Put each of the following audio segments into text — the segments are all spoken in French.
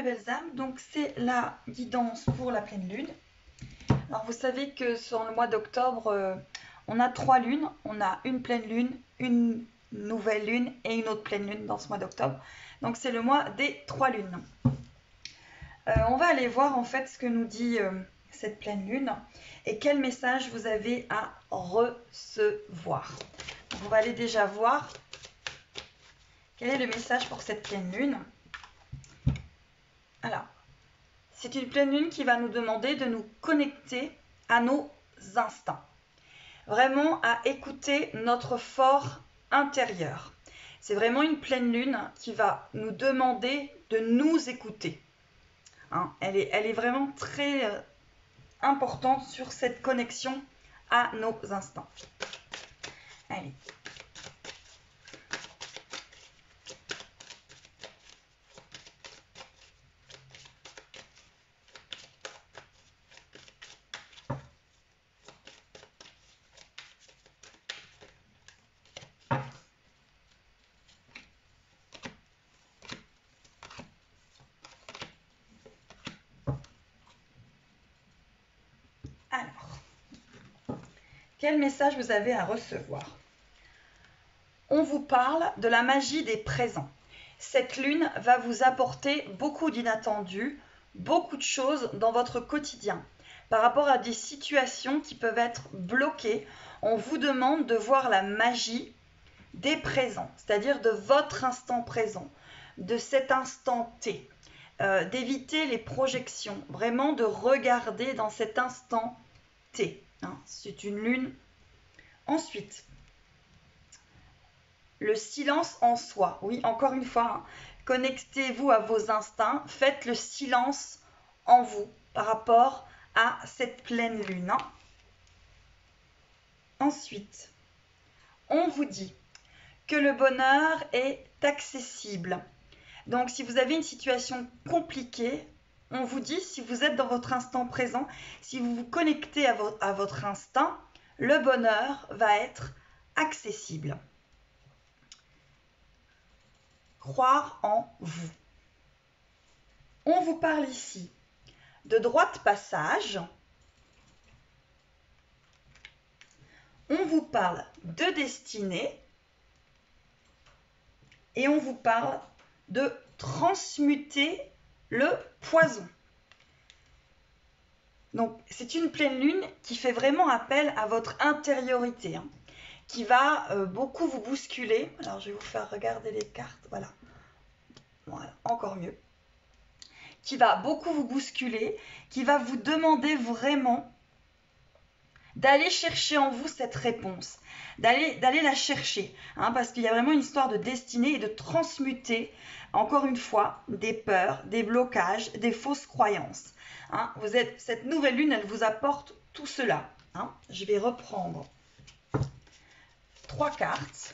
mes belles âmes, donc c'est la guidance pour la pleine lune. Alors vous savez que sur le mois d'octobre, on a 3 lunes. On a une pleine lune, une nouvelle lune et une autre pleine lune dans ce mois d'octobre. Donc c'est le mois des 3 lunes. On va aller voir en fait ce que nous dit cette pleine lune et quel message vous avez à recevoir. Donc, on va aller déjà voir quel est le message pour cette pleine lune. Alors, c'est une pleine lune qui va nous demander de nous connecter à nos instincts. Vraiment à écouter notre fort intérieur. C'est vraiment une pleine lune qui va nous demander de nous écouter. Hein, elle est vraiment très importante sur cette connexion à nos instincts. Allez. Quel message vous avez à recevoir? On vous parle de la magie des présents. Cette lune va vous apporter beaucoup d'inattendus, beaucoup de choses dans votre quotidien. Par rapport à des situations qui peuvent être bloquées, on vous demande de voir la magie des présents, c'est-à-dire de votre instant présent, de cet instant T, d'éviter les projections, vraiment de regarder dans cet instant T. C'est une lune. Ensuite, le silence en soi. Oui, encore une fois, connectez-vous à vos instincts. Faites le silence en vous par rapport à cette pleine lune. Ensuite, on vous dit que le bonheur est accessible. Donc, si vous avez une situation compliquée, on vous dit, si vous êtes dans votre instant présent, si vous vous connectez à votre instinct, le bonheur va être accessible. Croire en vous. On vous parle ici de droit de passage. On vous parle de destinée. Et on vous parle de transmuter le poison. Donc, c'est une pleine lune qui fait vraiment appel à votre intériorité, qui va beaucoup vous bousculer. Alors, je vais vous faire regarder les cartes. Voilà, encore mieux. Qui va beaucoup vous bousculer, qui va vous demander vraiment d'aller chercher en vous cette réponse, d'aller la chercher, parce qu'il y a vraiment une histoire de destinée et de transmuter, encore une fois, des peurs, des blocages, des fausses croyances. Cette nouvelle lune, elle vous apporte tout cela. Je vais reprendre 3 cartes.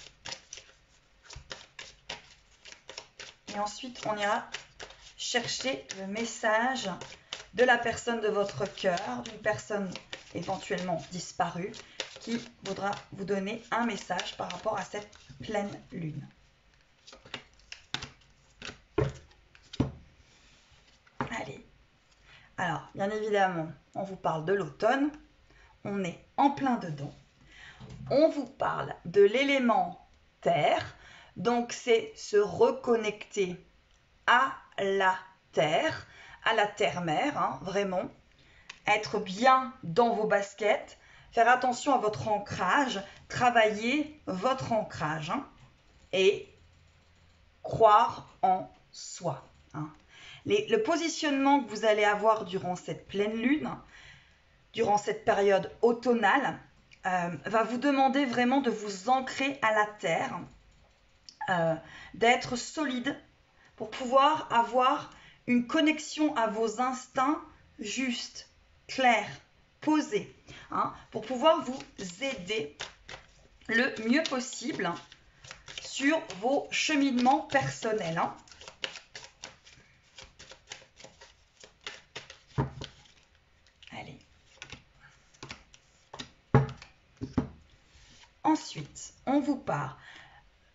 Et ensuite, on ira chercher le message de la personne de votre cœur, d'une personne éventuellement disparue, qui voudra vous donner un message par rapport à cette pleine lune. Allez. Alors, bien évidemment, on vous parle de l'automne. On est en plein dedans. On vous parle de l'élément terre. Donc, c'est se reconnecter à la terre-mère, vraiment. Être bien dans vos baskets, faire attention à votre ancrage, travailler votre ancrage et croire en soi. Le positionnement que vous allez avoir durant cette pleine lune, durant cette période automnale, va vous demander vraiment de vous ancrer à la terre, d'être solide pour pouvoir avoir une connexion à vos instincts juste, clair, posé, pour pouvoir vous aider le mieux possible sur vos cheminements personnels. Allez. Ensuite, on vous parle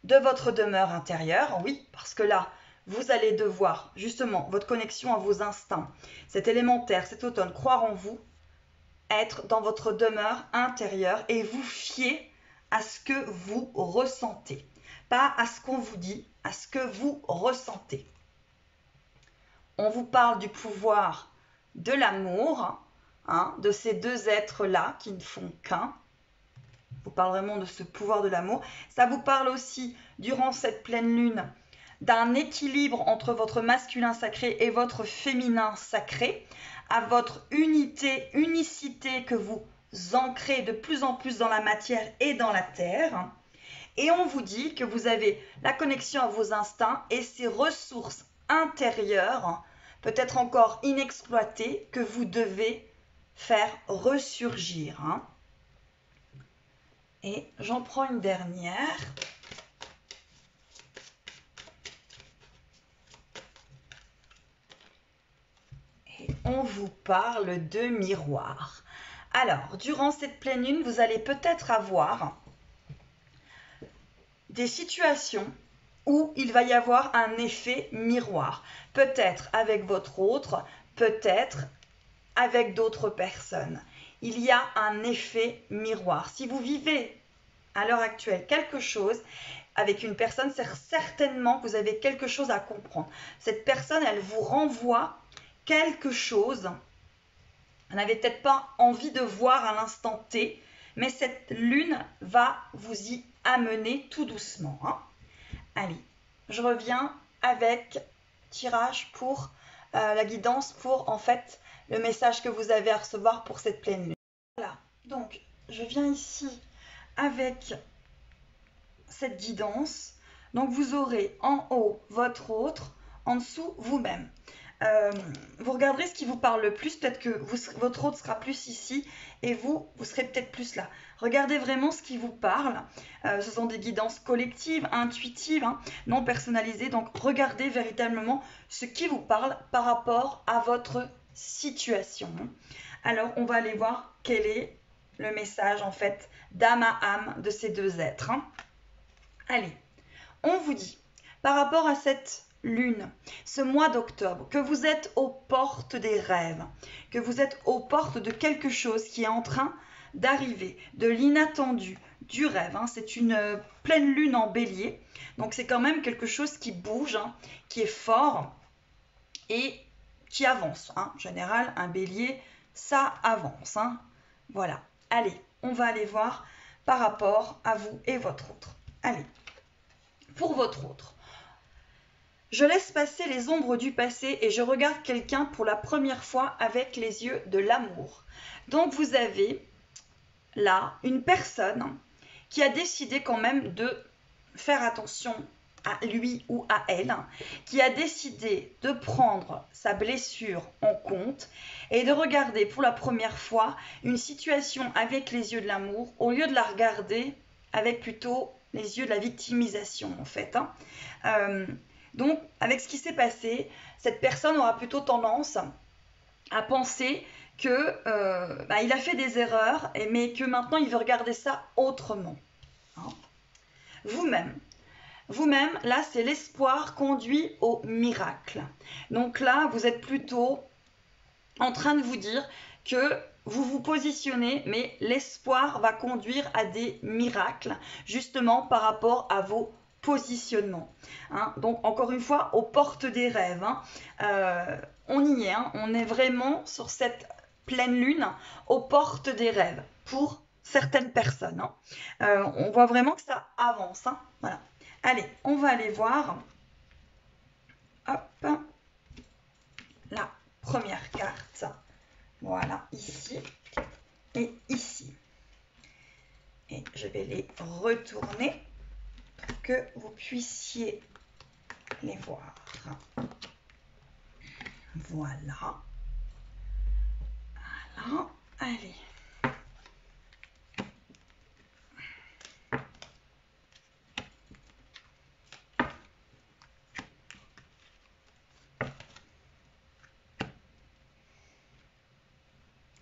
de votre demeure intérieure, oui, parce que là, vous allez devoir, justement, votre connexion à vos instincts, cet élémentaire, cet automne, croire en vous, être dans votre demeure intérieure et vous fier à ce que vous ressentez. Pas à ce qu'on vous dit, à ce que vous ressentez. On vous parle du pouvoir de l'amour, hein, de ces deux êtres-là qui ne font qu'un. On vous parle vraiment de ce pouvoir de l'amour. Ça vous parle aussi, durant cette pleine lune, d'un équilibre entre votre masculin sacré et votre féminin sacré, à votre unicité que vous ancrez de plus en plus dans la matière et dans la terre. Et on vous dit que vous avez la connexion à vos instincts et ces ressources intérieures, peut-être encore inexploitées, que vous devez faire ressurgir. Hein. Et j'en prends une dernière. Et on vous parle de miroir. Alors, durant cette pleine lune, vous allez peut-être avoir des situations où il va y avoir un effet miroir. Peut-être avec votre autre, peut-être avec d'autres personnes. Il y a un effet miroir. Si vous vivez à l'heure actuelle quelque chose avec une personne, c'est certainement que vous avez quelque chose à comprendre. Cette personne, elle vous renvoie quelque chose. Vous n'avez peut-être pas envie de voir à l'instant T, mais cette lune va vous y amener tout doucement. Hein. Allez, je reviens avec tirage pour la guidance pour en fait le message que vous avez à recevoir pour cette pleine lune. Voilà, donc je viens ici avec cette guidance. Donc vous aurez en haut votre autre, en dessous vous-même. Vous regarderez ce qui vous parle le plus, peut-être que votre autre sera plus ici et vous serez peut-être plus là. Regardez vraiment ce qui vous parle. Ce sont des guidances collectives, intuitives, hein, non personnalisées. Donc regardez véritablement ce qui vous parle par rapport à votre situation. Alors on va aller voir quel est le message en fait d'âme à âme de ces deux êtres. Hein. Allez, on vous dit par rapport à cette lune, ce mois d'octobre, que vous êtes aux portes des rêves, que vous êtes aux portes de quelque chose qui est en train d'arriver, de l'inattendu, du rêve. Hein. C'est une pleine lune en bélier, donc c'est quand même quelque chose qui bouge, hein, qui est fort et qui avance. Hein. En général, un bélier, ça avance. Hein. Voilà, allez, on va aller voir par rapport à vous et votre autre. Allez, pour votre autre. Je laisse passer les ombres du passé et je regarde quelqu'un pour la première fois avec les yeux de l'amour. Donc vous avez là une personne qui a décidé quand même de faire attention à lui ou à elle, qui a décidé de prendre sa blessure en compte et de regarder pour la première fois une situation avec les yeux de l'amour au lieu de la regarder avec plutôt les yeux de la victimisation en fait. Donc, avec ce qui s'est passé, cette personne aura plutôt tendance à penser que il a fait des erreurs, mais que maintenant il veut regarder ça autrement. Hein. Vous-même, là, c'est l'espoir conduit au miracle. Donc là, vous êtes plutôt en train de vous dire que vous vous positionnez, mais l'espoir va conduire à des miracles, justement par rapport à vos positionnement. Hein. Donc, encore une fois, aux portes des rêves. Hein. On y est. Hein. On est vraiment sur cette pleine lune aux portes des rêves pour certaines personnes. Hein. On voit vraiment que ça avance. Hein. Voilà. Allez, on va aller voir. Hop. La première carte. Voilà, ici et ici. Et je vais les retourner que vous puissiez les voir. Voilà. Voilà. Allez.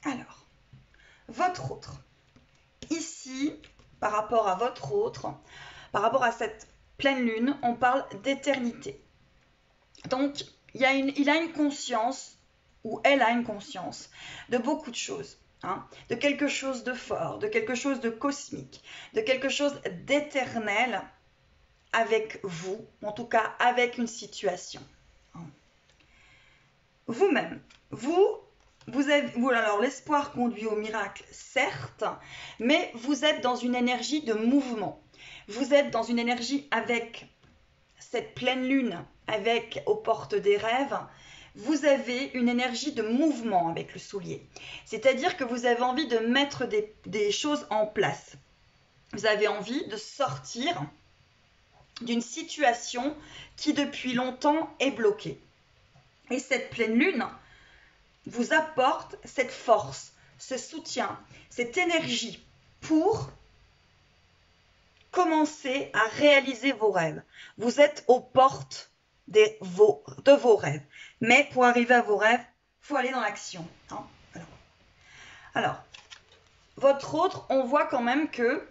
Alors, votre autre. Ici, par rapport à votre autre, par rapport à cette pleine lune, on parle d'éternité. Donc, il a une conscience, ou elle a une conscience, de beaucoup de choses. Hein, de quelque chose de fort, de quelque chose de cosmique, de quelque chose d'éternel avec vous, en tout cas avec une situation. Hein. Vous-même, alors l'espoir conduit au miracle, certes, mais vous êtes dans une énergie de mouvement. Vous êtes dans une énergie avec cette pleine lune, avec aux portes des rêves. Vous avez une énergie de mouvement avec le soulier. C'est-à-dire que vous avez envie de mettre des choses en place. Vous avez envie de sortir d'une situation qui depuis longtemps est bloquée. Et cette pleine lune vous apporte cette force, ce soutien, cette énergie pour commencer à réaliser vos rêves. Vous êtes aux portes de vos rêves. Mais pour arriver à vos rêves, il faut aller dans l'action. Hein, alors, votre autre, on voit quand même que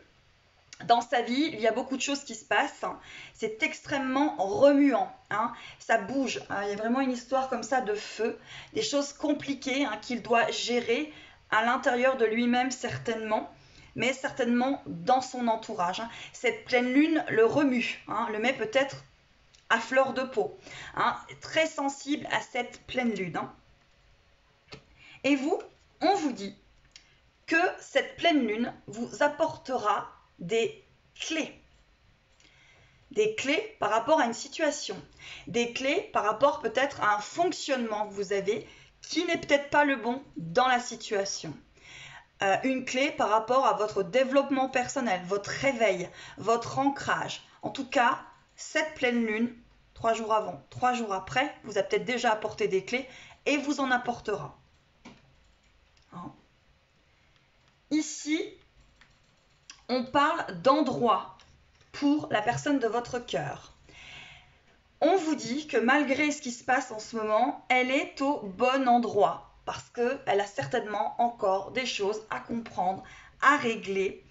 dans sa vie, il y a beaucoup de choses qui se passent. C'est extrêmement remuant. Hein, ça bouge. Hein, il y a vraiment une histoire comme ça de feu. Des choses compliquées qu'il doit gérer à l'intérieur de lui-même certainement, mais certainement dans son entourage. Hein. Cette pleine lune le remue, le met peut-être à fleur de peau, très sensible à cette pleine lune. Hein. Et vous, on vous dit que cette pleine lune vous apportera des clés. Des clés par rapport à une situation. Des clés par rapport peut-être à un fonctionnement que vous avez qui n'est peut-être pas le bon dans la situation. Une clé par rapport à votre développement personnel, votre réveil, votre ancrage. En tout cas, cette pleine lune, 3 jours avant, 3 jours après, vous a peut-être déjà apporté des clés et vous en apportera. Hein. Ici, on parle d'endroit pour la personne de votre cœur. On vous dit que malgré ce qui se passe en ce moment, elle est au bon endroit parce qu'elle a certainement encore des choses à comprendre, à régler,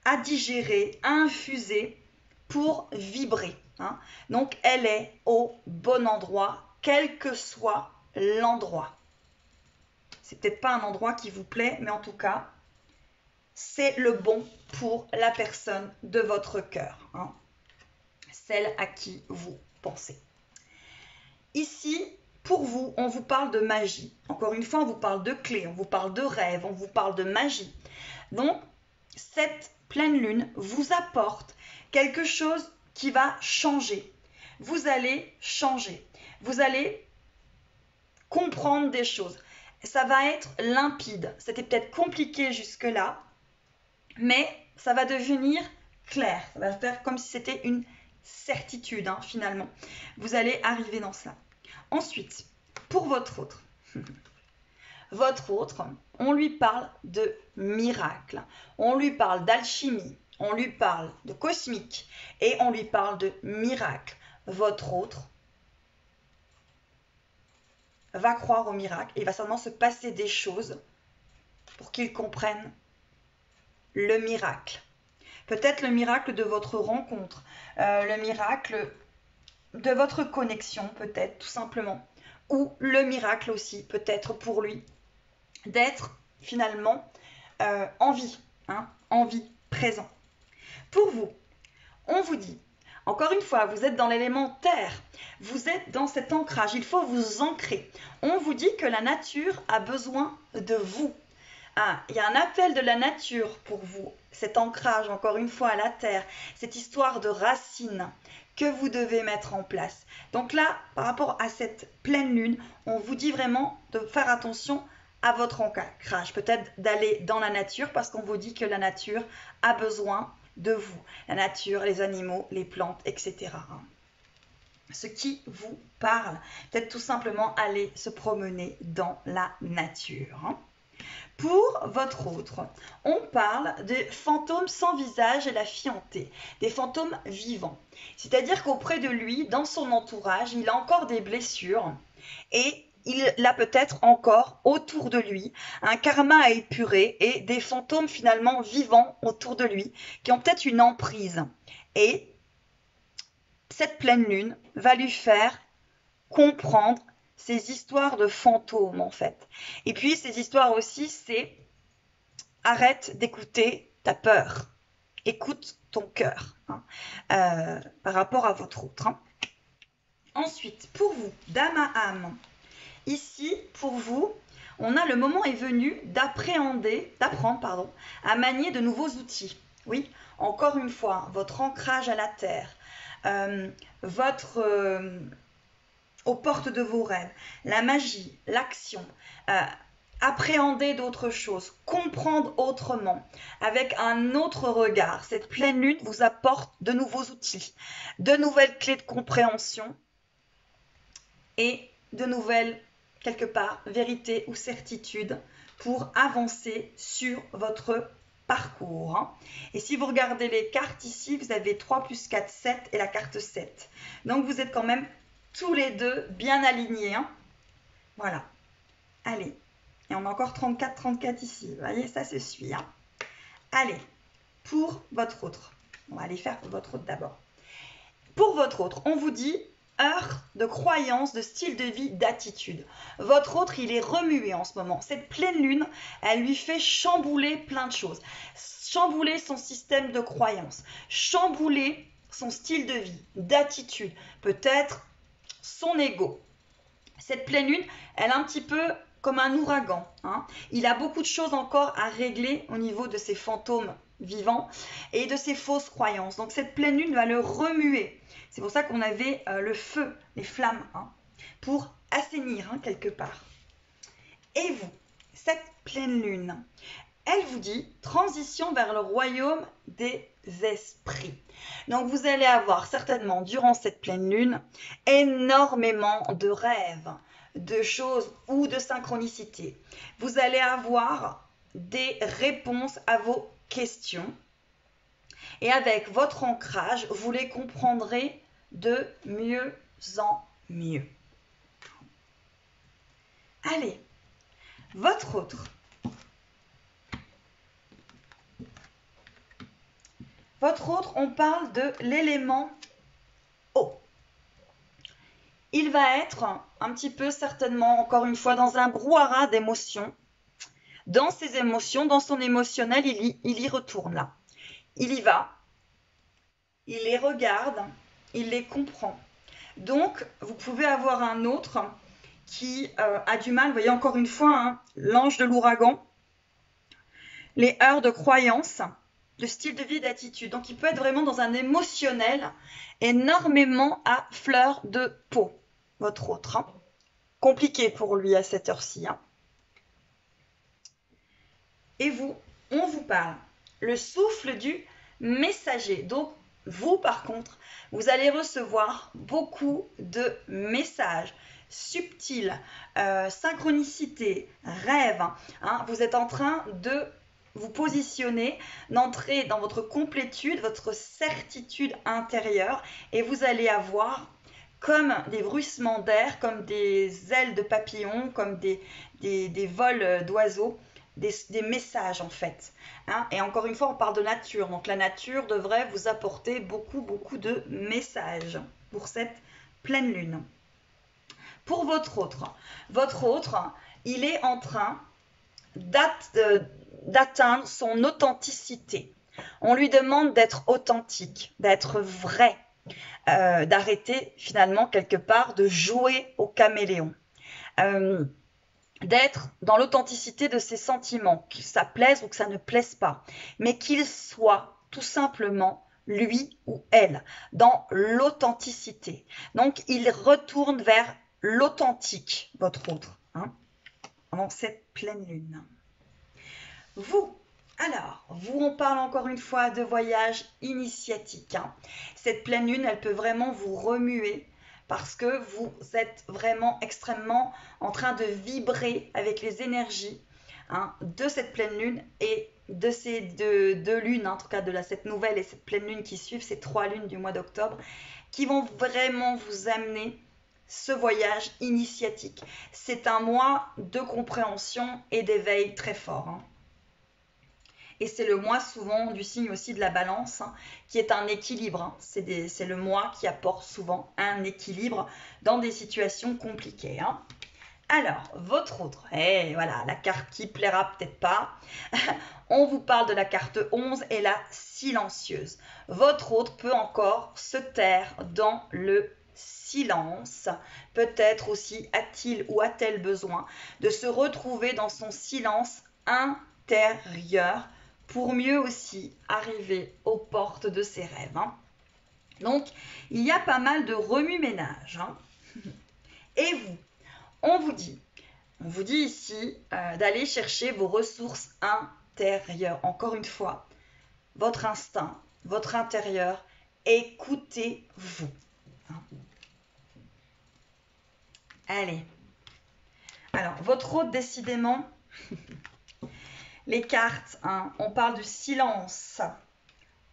à digérer, à infuser pour vibrer. Hein. Donc, elle est au bon endroit, quel que soit l'endroit. C'est peut-être pas un endroit qui vous plaît, mais en tout cas, c'est le bon pour la personne de votre cœur. Hein. Celle à qui vous pensez. Ici, pour vous, on vous parle de magie. Encore une fois, on vous parle de clés, on vous parle de rêves, on vous parle de magie. Donc, cette pleine lune vous apporte quelque chose qui va changer. Vous allez changer. Vous allez comprendre des choses. Ça va être limpide. C'était peut-être compliqué jusque-là, mais ça va devenir clair. Ça va faire comme si c'était une certitude, finalement. Vous allez arriver dans ça. Ensuite, pour votre autre. Votre autre, on lui parle de miracle. On lui parle d'alchimie. On lui parle de cosmique. Et on lui parle de miracle. Votre autre va croire au miracle. Et il va certainement se passer des choses pour qu'il comprenne le miracle. Peut-être le miracle de votre rencontre. Le miracle de votre connexion, peut-être, tout simplement. Ou le miracle aussi, peut-être pour lui, d'être finalement en vie, en vie, présent. Pour vous, on vous dit, encore une fois, vous êtes dans l'élément terre, vous êtes dans cet ancrage, il faut vous ancrer. On vous dit que la nature a besoin de vous. Il y a un appel de la nature pour vous, cet ancrage, encore une fois, à la terre, cette histoire de racines que vous devez mettre en place. Donc là, par rapport à cette pleine lune, on vous dit vraiment de faire attention à votre ancrage, peut-être d'aller dans la nature parce qu'on vous dit que la nature a besoin de vous. La nature, les animaux, les plantes, etc. Ce qui vous parle, peut-être tout simplement aller se promener dans la nature. Pour votre autre, on parle des fantômes sans visage et la fientée, des fantômes vivants. C'est-à-dire qu'auprès de lui, dans son entourage, il a encore des blessures et il a peut-être encore autour de lui un karma à épurer et des fantômes finalement vivants autour de lui qui ont peut-être une emprise. Et cette pleine lune va lui faire comprendre ces histoires de fantômes en fait. Et puis ces histoires aussi, c'est arrête d'écouter ta peur. Écoute ton cœur hein, par rapport à votre autre. Hein. Ensuite, pour vous, dame à âme, ici, pour vous, on a le moment est venu d'apprendre à manier de nouveaux outils. Oui, encore une fois, votre ancrage à la terre, aux portes de vos rêves, la magie, l'action, appréhender d'autres choses, comprendre autrement, avec un autre regard. Cette pleine lune vous apporte de nouveaux outils, de nouvelles clés de compréhension et de nouvelles, quelque part, vérités ou certitudes pour avancer sur votre parcours. Et si vous regardez les cartes ici, vous avez 3 plus 4, 7 et la carte 7. Donc vous êtes quand même tous les deux bien alignés. Hein. Voilà. Allez. Et on a encore 34, 34 ici. Vous voyez, ça se suit. Hein. Allez, pour votre autre. On va aller faire pour votre autre d'abord. Pour votre autre, on vous dit heure de croyance, de style de vie, d'attitude. Votre autre, il est remué en ce moment. Cette pleine lune, elle lui fait chambouler plein de choses. Chambouler son système de croyance. Chambouler son style de vie, d'attitude. Peut-être son ego. Cette pleine lune, elle est un petit peu comme un ouragan. Hein. Il a beaucoup de choses encore à régler au niveau de ses fantômes vivants et de ses fausses croyances. Donc cette pleine lune va le remuer. C'est pour ça qu'on avait le feu, les flammes, hein, pour assainir hein, quelque part. Et vous, cette pleine lune, elle vous dit transition vers le royaume des esprits. Donc vous allez avoir certainement durant cette pleine lune énormément de rêves, de choses ou de synchronicité. Vous allez avoir des réponses à vos questions et avec votre ancrage, vous les comprendrez de mieux en mieux. Allez, votre autre. Votre autre, on parle de l'élément eau. Il va être un petit peu certainement, encore une fois, dans un brouhaha d'émotions. Dans ses émotions, dans son émotionnel, il y retourne là. Il y va, il les regarde, il les comprend. Donc, vous pouvez avoir un autre qui a du mal, vous voyez encore une fois, hein, l'ange de l'ouragan, les heures de croyance, de style de vie, d'attitude. Donc, il peut être vraiment dans un émotionnel énormément à fleur de peau, votre autre. Hein. Compliqué pour lui à cette heure-ci. Hein. Et vous, on vous parle. Le souffle du messager. Donc, vous, par contre, vous allez recevoir beaucoup de messages subtils, synchronicité, rêves. Hein. Vous êtes en train de vous positionner, d'entrer dans votre complétude, votre certitude intérieure et vous allez avoir comme des bruissements d'air, comme des ailes de papillons, comme des vols d'oiseaux, des messages en fait. Hein. Et encore une fois, on parle de nature. Donc la nature devrait vous apporter beaucoup, beaucoup de messages pour cette pleine lune. Pour votre autre, il est en train d'atteindre son authenticité. On lui demande d'être authentique, d'être vrai, d'arrêter finalement quelque part de jouer au caméléon. D'être dans l'authenticité de ses sentiments, que ça plaise ou que ça ne plaise pas, mais qu'il soit tout simplement lui ou elle, dans l'authenticité. Donc, il retourne vers l'authentique, votre autre, hein, dans cette pleine lune. Vous, alors, on parle encore une fois de voyage initiatique. Hein. Cette pleine lune, elle peut vraiment vous remuer parce que vous êtes vraiment extrêmement en train de vibrer avec les énergies hein, de cette pleine lune et de ces deux lunes, en tout cas de cette nouvelle et cette pleine lune qui suivent, ces 3 lunes du mois d'octobre, qui vont vraiment vous amener ce voyage initiatique. C'est un mois de compréhension et d'éveil très fort. Hein. Et c'est le mois souvent du signe aussi de la balance, hein, qui est un équilibre. Hein. C'est le mois qui apporte souvent un équilibre dans des situations compliquées. Hein. Alors, votre autre, et voilà, la carte qui plaira peut-être pas. On vous parle de la carte 11 et la silencieuse. Votre autre peut encore se taire dans le silence. Peut-être aussi a-t-il ou a-t-elle besoin de se retrouver dans son silence intérieur pour mieux aussi arriver aux portes de ses rêves. Hein. Donc, il y a pas mal de remue-ménage. Hein. Et vous, on vous dit ici d'aller chercher vos ressources intérieures. Encore une fois, votre instinct, votre intérieur, écoutez-vous. Allez. Alors, votre hôte, décidément, les cartes, hein, on parle du silence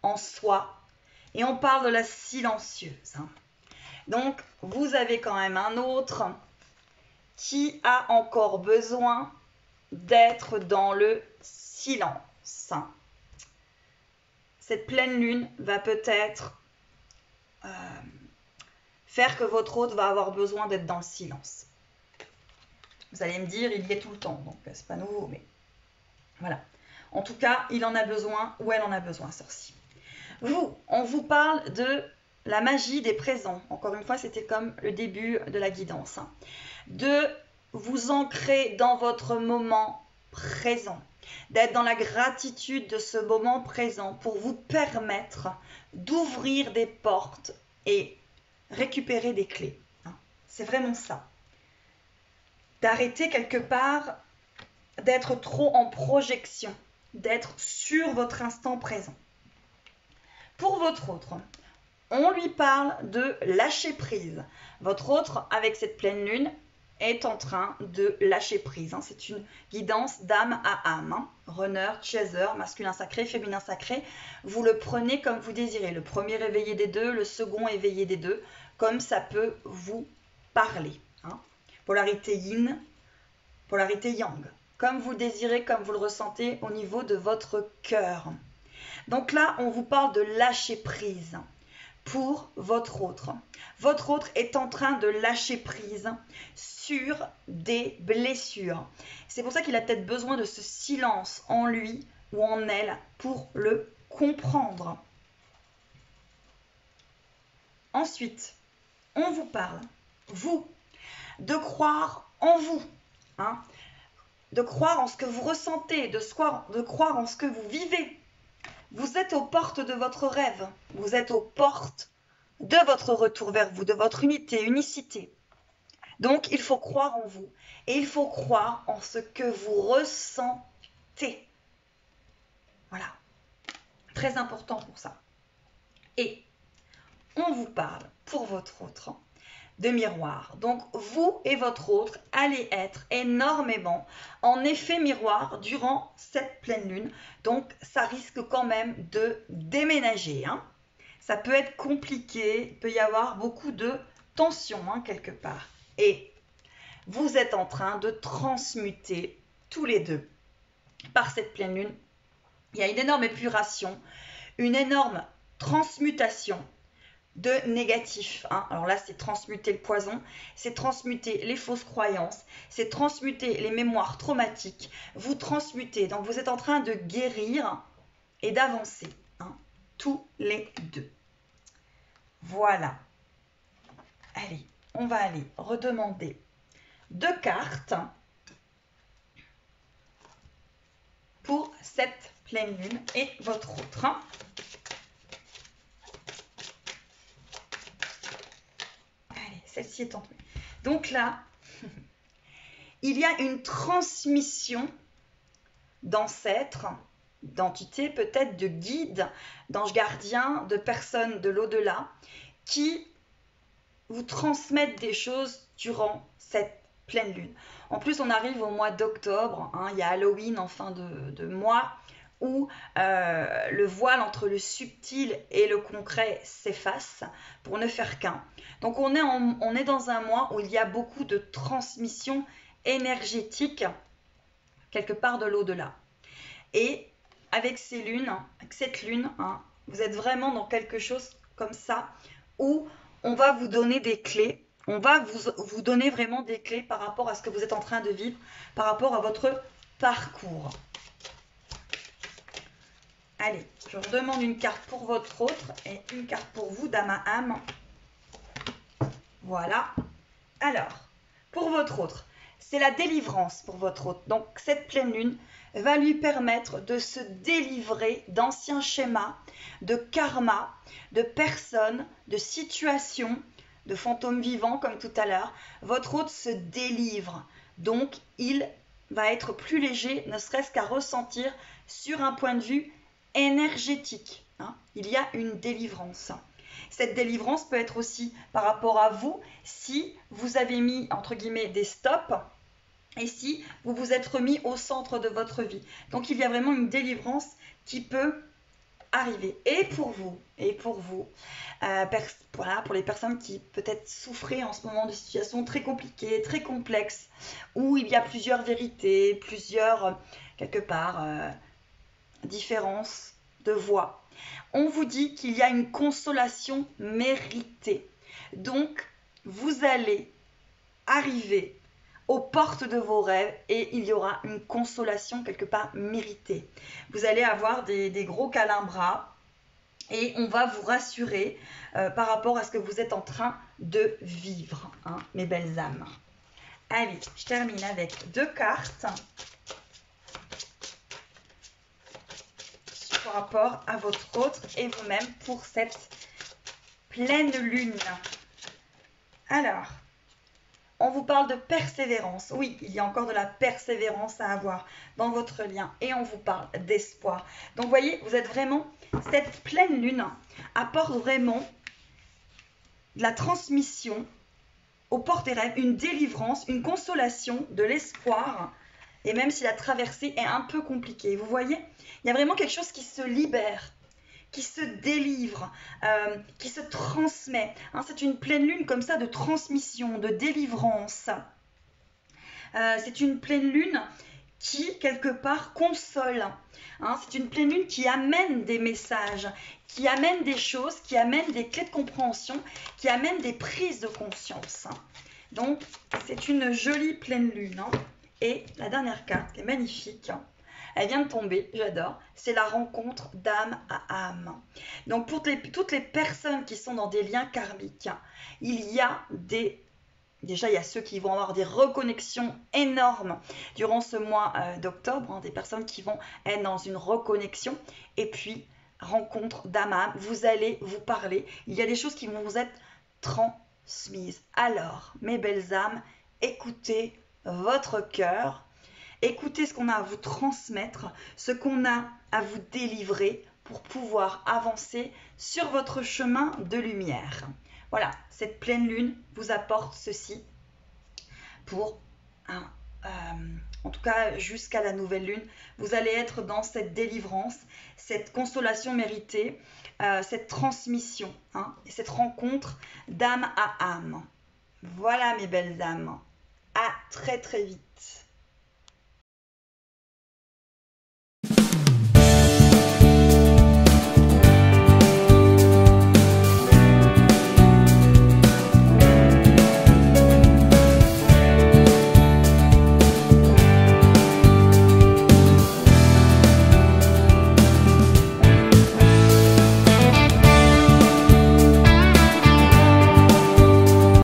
en soi et on parle de la silencieuse. Hein. Donc, vous avez quand même un autre qui a encore besoin d'être dans le silence. Cette pleine lune va peut-être faire que votre hôte va avoir besoin d'être dans le silence. Vous allez me dire, il y est tout le temps, donc c'est pas nouveau, mais voilà. En tout cas, il en a besoin ou elle en a besoin, sorcier. Vous, on vous parle de la magie des présents. Encore une fois, c'était comme le début de la guidance. Hein. De vous ancrer dans votre moment présent, d'être dans la gratitude de ce moment présent pour vous permettre d'ouvrir des portes et récupérer des clés. Hein. C'est vraiment ça. D'arrêter quelque part d'être trop en projection, d'être sur votre instant présent. Pour votre autre, on lui parle de lâcher prise. Votre autre, avec cette pleine lune, est en train de lâcher prise. Hein. C'est une guidance d'âme à âme. Hein. Runner, chaser, masculin sacré, féminin sacré. Vous le prenez comme vous désirez. Le premier éveillé des deux, le second éveillé des deux, comme ça peut vous parler. Hein. Polarité yin, polarité yang. Comme vous le désirez, comme vous le ressentez au niveau de votre cœur. Donc là, on vous parle de lâcher prise pour votre autre. Votre autre est en train de lâcher prise sur des blessures. C'est pour ça qu'il a peut-être besoin de ce silence en lui ou en elle pour le comprendre. Ensuite, on vous parle, vous, de croire en vous. Hein, de croire en ce que vous ressentez, de croire en ce que vous vivez. Vous êtes aux portes de votre rêve, vous êtes aux portes de votre retour vers vous, de votre unicité. Donc, il faut croire en vous et il faut croire en ce que vous ressentez. Voilà, très important pour ça. Et on vous parle pour votre autre de miroir. Donc, vous et votre autre allez être énormément en effet miroir durant cette pleine lune. Donc, ça risque quand même de déménager. Hein. Ça peut être compliqué, il peut y avoir beaucoup de tension hein, quelque part. Et vous êtes en train de transmuter tous les deux par cette pleine lune. Il y a une énorme épuration, une énorme transmutation de négatif. Hein. Alors là, c'est transmuter le poison, c'est transmuter les fausses croyances, c'est transmuter les mémoires traumatiques. Vous transmutez, donc vous êtes en train de guérir et d'avancer, hein, tous les deux. Voilà. Allez, on va aller redemander 2 cartes pour cette pleine lune et votre autre. Hein. Celle-ci est entourée. Donc là, il y a une transmission d'ancêtres, d'entités, peut-être de guides, d'anges gardiens, de personnes de l'au-delà, qui vous transmettent des choses durant cette pleine lune. En plus, on arrive au mois d'octobre, hein, il y a Halloween en fin de mois, où le voile entre le subtil et le concret s'efface pour ne faire qu'un. Donc on est dans un mois où il y a beaucoup de transmission énergétique quelque part de l'au-delà. Et avec ces lunes, avec cette lune, hein, vous êtes vraiment dans quelque chose comme ça, où on va vous donner des clés, on va vous donner vraiment des clés par rapport à ce que vous êtes en train de vivre, par rapport à votre parcours. Allez, je redemande une carte pour votre autre et une carte pour vous, dame à âme. Voilà. Alors, pour votre autre, c'est la délivrance pour votre autre. Donc, cette pleine lune va lui permettre de se délivrer d'anciens schémas, de karma, de personnes, de situations, de fantômes vivants comme tout à l'heure. Votre autre se délivre. Donc, il va être plus léger, ne serait-ce qu'à ressentir sur un point de vue énergétique. Hein. Il y a une délivrance. Cette délivrance peut être aussi par rapport à vous, si vous avez mis, entre guillemets, des stops, et si vous vous êtes remis au centre de votre vie. Donc, il y a vraiment une délivrance qui peut arriver. Et pour vous, voilà, pour les personnes qui peut-être souffraient en ce moment de situations très compliquées, très complexes, où il y a plusieurs vérités, plusieurs, quelque part, différences de voix. On vous dit qu'il y a une consolation méritée. Donc, vous allez arriver aux portes de vos rêves et il y aura une consolation quelque part méritée. Vous allez avoir des gros câlins bras et on va vous rassurer par rapport à ce que vous êtes en train de vivre, hein, mes belles âmes. Allez, je termine avec 2 cartes. Par rapport à votre autre et vous-même pour cette pleine lune. Alors, on vous parle de persévérance. Oui, il y a encore de la persévérance à avoir dans votre lien et on vous parle d'espoir. Donc, vous voyez, vous êtes vraiment, cette pleine lune apporte vraiment de la transmission aux portes des rêves, une délivrance, une consolation, de l'espoir. Et même si la traversée est un peu compliquée, vous voyez, il y a vraiment quelque chose qui se libère, qui se délivre, qui se transmet. Hein, c'est une pleine lune comme ça de transmission, de délivrance. C'est une pleine lune qui, quelque part, console. Hein, c'est une pleine lune qui amène des messages, qui amène des choses, qui amène des clés de compréhension, qui amène des prises de conscience. Donc, c'est une jolie pleine lune. Hein. Et la dernière carte, qui est magnifique, elle vient de tomber, j'adore, c'est la rencontre d'âme à âme. Donc pour toutes les personnes qui sont dans des liens karmiques, il y a déjà il y a ceux qui vont avoir des reconnexions énormes durant ce mois d'octobre, hein, des personnes qui vont être dans une reconnexion, et puis rencontre d'âme à âme, vous allez vous parler, il y a des choses qui vont vous être transmises. Alors, mes belles âmes, écoutez votre cœur, écoutez ce qu'on a à vous transmettre, ce qu'on a à vous délivrer pour pouvoir avancer sur votre chemin de lumière. Voilà, cette pleine lune vous apporte ceci pour en tout cas jusqu'à la nouvelle lune. Vous allez être dans cette délivrance, cette consolation méritée, cette transmission, hein, et cette rencontre d'âme à âme. Voilà mes belles âmes. À très très vite.